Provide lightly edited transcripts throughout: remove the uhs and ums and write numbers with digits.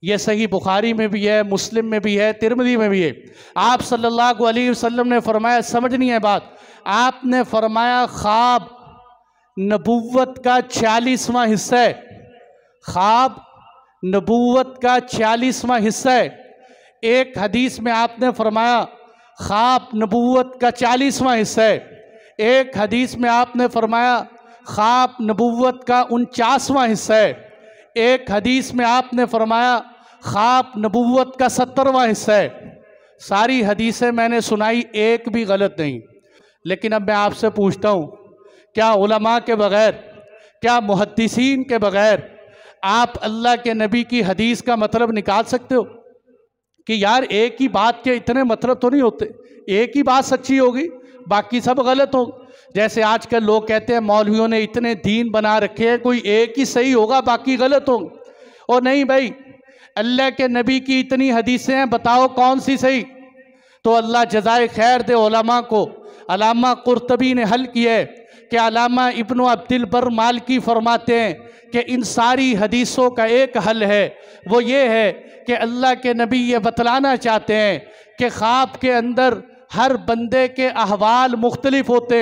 ये सही बुखारी में भी है, मुस्लिम में भी है, तिरमिज़ी में भी है। आप सल्लल्लाहु अलैहि वसल्लम ने फरमाया, समझनी है बात, आपने फरमाया ख्वाब नबूवत का 40वां हिस्सा है। ख्वाब नबूवत का 40वां हिस्सा है। एक हदीस में आपने फरमाया ख्वाब नबूवत का 40वां हिस्सा है। एक हदीस में आपने फरमाया ख्वाब नबूवत का 49वां हिस्सा है। एक हदीस में आपने फरमाया ख्वाब नबूवत का 70वां हिस्सा है। सारी हदीसें मैंने सुनाई, एक भी गलत नहीं। लेकिन अब मैं आपसे पूछता हूँ, क्या उलमा के बग़ैर, क्या मुहद्दिसीन के बग़ैर आप अल्लाह के नबी की हदीस का मतलब निकाल सकते हो? कि यार एक ही बात के इतने मतलब तो नहीं होते, एक ही बात सच्ची होगी बाकी सब गलत हो। जैसे आजकल लोग कहते हैं मौलवियों ने इतने दीन बना रखे हैं, कोई एक ही सही होगा बाकी गलत हो। और नहीं भाई, अल्लाह के नबी की इतनी हदीसें हैं, बताओ कौन सी सही? तो अल्लाह जज़ाए खैर दे उलमा को। अल्लामा कुर्तबी ने हल किया है कि अल्लामा इब्न अब्दुल बर मालिकी फरमाते हैं कि इन सारी हदीसों का एक हल है, वो ये है कि अल्लाह के नबी ये बतलाना चाहते हैं कि ख्वाब के अंदर हर बंदे के अहवाल मुख्तलिफ होते,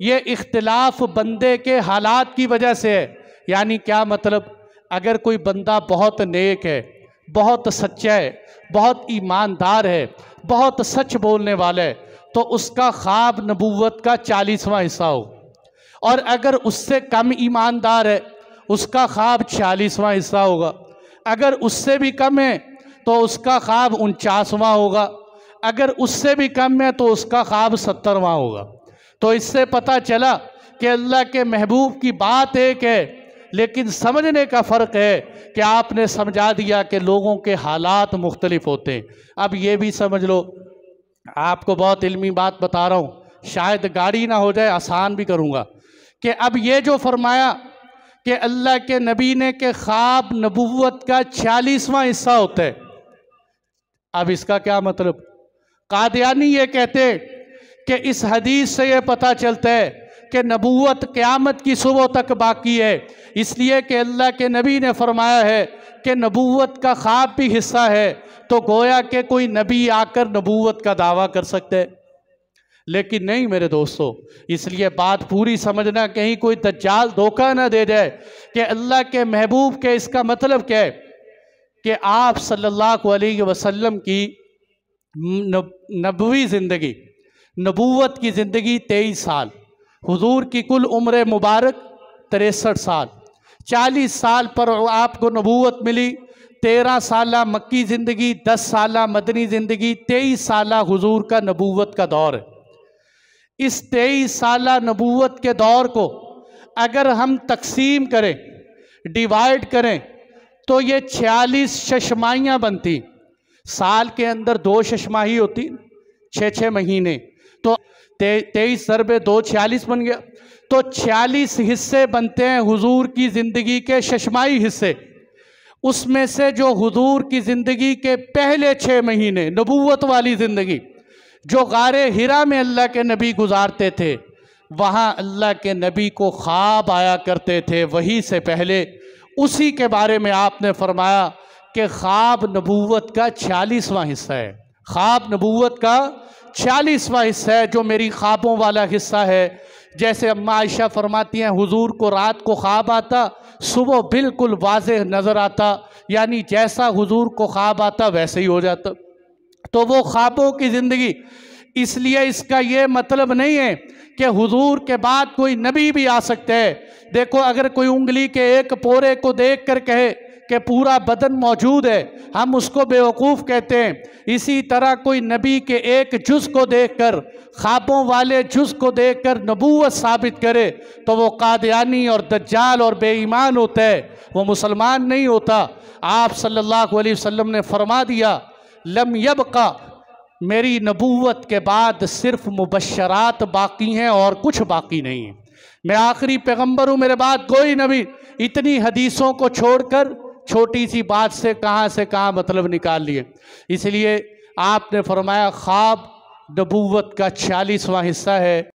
ये इख्तिलाफ बंदे के हालात की वजह से है। यानी क्या मतलब? अगर कोई बंदा बहुत नेक है, बहुत सच्चा है, बहुत ईमानदार है, बहुत सच बोलने वाला है, तो उसका ख्वाब नबूवत का 40वां हिस्सा हो। और अगर उससे कम ईमानदार है, उसका ख्वाब 46वां हिस्सा होगा। अगर उससे भी कम है तो उसका ख्वाब 49वां होगा। अगर उससे भी कम है तो उसका ख्वाब 70वां होगा। तो इससे पता चला कि अल्लाह के महबूब की बात एक है, लेकिन समझने का फ़र्क है कि आपने समझा दिया कि लोगों के हालात मुख्तलिफ होते हैं। अब ये भी समझ लो, आपको बहुत इल्मी बात बता रहा हूँ, शायद गाड़ी ना हो जाए, आसान भी करूँगा कि अब ये जो फरमाया कि अल्लाह के नबी ने के ख्वाब नबूवत का 46वां हिस्सा होता है, अब इसका क्या मतलब? कादियानी ये कहते कि इस हदीस से ये पता चलता है कि नबूवत क़यामत की सुबह तक बाकी है, इसलिए कि अल्लाह के नबी ने फरमाया है कि नबूवत का ख्वाब भी हिस्सा है, तो गोया कि कोई नबी आकर नबूवत का दावा कर सकते हैं। लेकिन नहीं मेरे दोस्तों, इसलिए बात पूरी समझना, कहीं कोई दज्जाल धोखा ना दे जाए कि अल्लाह के महबूब के इसका मतलब क्या है कि आप सल्लल्लाहु अलैहि वसल्लम की नबवी ज़िंदगी, नबूवत की ज़िंदगी 23 साल, हुजूर की कुल उम्र मुबारक 63 साल, 40 साल पर आपको नबूवत मिली, 13 साल मक्की ज़िंदगी, 10 साल मदनी ज़िंदगी, 23 साल हुजूर का नबूवत का दौर है। इस 23 साल नबूवत के दौर को अगर हम तकसीम करें, डिवाइड करें, तो ये 46 शशमाहियाँ बनती। साल के अंदर 2 शशमाही होती, 6-6 महीने, तो 23 ज़रबे 2 46 बन गया। तो 46 हिस्से बनते हैं हुजूर की ज़िंदगी के शशमाही हिस्से। उसमें से जो हुजूर की ज़िंदगी के पहले 6 महीने नबूवत वाली ज़िंदगी, जो गारे हिरा में अल्लाह के नबी गुजारते थे, वहाँ अल्लाह के नबी को ख्वाब आया करते थे वही से पहले। उसी के बारे में आपने फरमाया कि ख्वाब नबूवत का 46वां हिस्सा है। ख्वाब नबूवत का 46वां हिस्सा है, जो मेरी ख्वाबों वाला हिस्सा है। जैसे अम्मा आयशा फरमाती हैं, हुजूर को रात को ख्वाब आता, सुबह बिल्कुल वाज़ेह नज़र आता, यानी जैसा हुजूर को ख्वाब आता वैसे ही हो जाता। तो वो ख्वाबों की ज़िंदगी, इसलिए इसका ये मतलब नहीं है कि हुजूर के बाद कोई नबी भी आ सकते हैं। देखो, अगर कोई उंगली के एक पोरे को देख कर कहे कि पूरा बदन मौजूद है, हम उसको बेवकूफ़ कहते हैं। इसी तरह कोई नबी के एक जुज़ को देखकर, ख्वाबों वाले जुज़ को देखकर नबूवत साबित करे, तो वो कादियानी और दज्जाल और बेईमान होता है, वो मुसलमान नहीं होता। आप सल्लल्लाहु अलैहि वसल्लम ने फरमा दिया, लम यबका, मेरी नबूवत के बाद सिर्फ मुबश्शरात बाकी हैं और कुछ बाकी नहीं है। मैं आखिरी पैगंबर हूँ, मेरे बाद कोई नबी। इतनी हदीसों को छोड़कर छोटी सी बात से कहाँ मतलब निकाल लिए। इसलिए आपने फरमाया ख्वाब नबूवत का 46वां हिस्सा है।